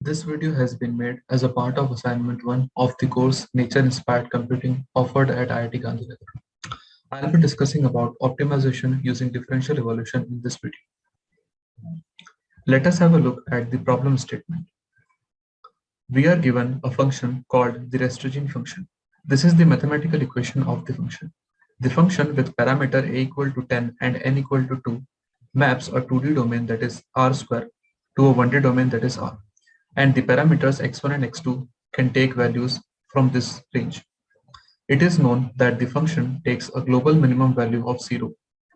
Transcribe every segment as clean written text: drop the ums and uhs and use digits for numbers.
This video has been made as a part of assignment 1 of the course Nature Inspired Computing offered at IIT Gandhinagar. I'll be discussing about optimization using differential evolution in this video. Let us have a look at the problem statement. We are given a function called the Restringent function. This is the mathematical equation of the function. The function with parameter a equal to 10 and n equal to 2 maps a 2D domain that is R square to a 1D domain that is R. And the parameters x1 and x2 can take values from this range. It is known that the function takes a global minimum value of 0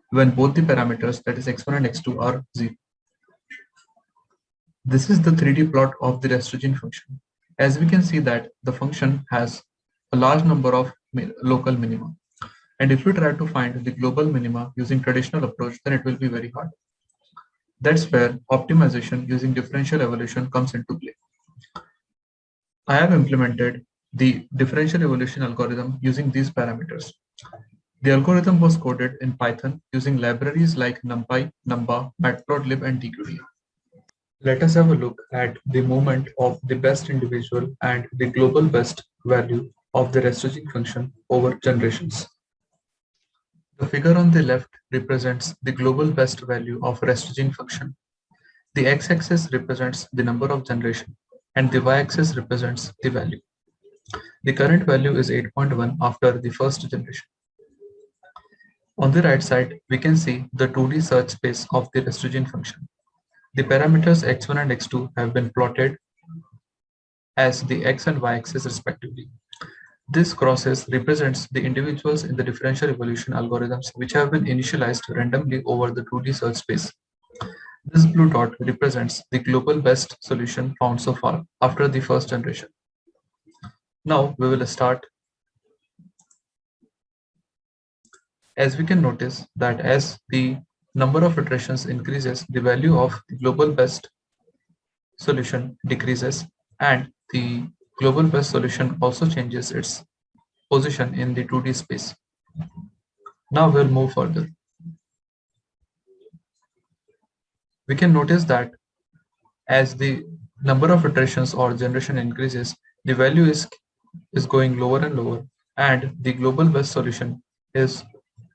when both the parameters, that is x1 and x2, are 0. This is the 3D plot of the Restringent function. As we can see that the function has a large number of local minima. And if we try to find the global minima using traditional approach, then it will be very hard. That's where optimization using differential evolution comes into play. I have implemented the differential evolution algorithm using these parameters. The algorithm was coded in Python using libraries like NumPy, Numba, Matplotlib, and tqt. Let us have a look at the movement of the best individual and the global best value of the Restringent function over generations. The figure on the left represents the global best value of Restringent function. The x-axis represents the number of generation and the y-axis represents the value. The current value is 8.1 after the first generation. On the right side, we can see the 2D search space of the Restringent function. The parameters x1 and x2 have been plotted as the x and y-axis respectively. This crosses represents the individuals in the differential evolution algorithms which have been initialized randomly over the 2D search space. This blue dot represents the global best solution found so far after the first generation. Now we will start. As we can notice that as the number of iterations increases, the value of the global best solution decreases and the global best solution also changes its position in the 2D space. Now we'll move further. We can notice that as the number of iterations or generation increases, the value is going lower and lower, and the global best solution is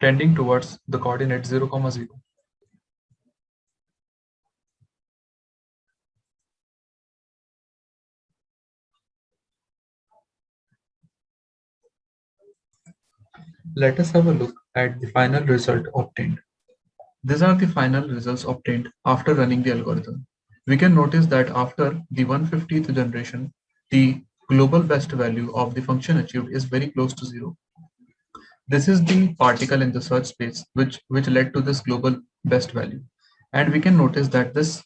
tending towards the coordinate 0, 0. Let us have a look at the final result obtained. These are the final results obtained after running the algorithm. We can notice that after the 150th generation, the global best value of the function achieved is very close to 0. This is the particle in the search space which led to this global best value. And we can notice that this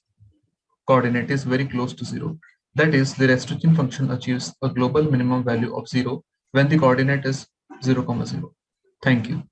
coordinate is very close to 0. That is, the Restringent function achieves a global minimum value of 0 when the coordinate is 0, 0. Thank you.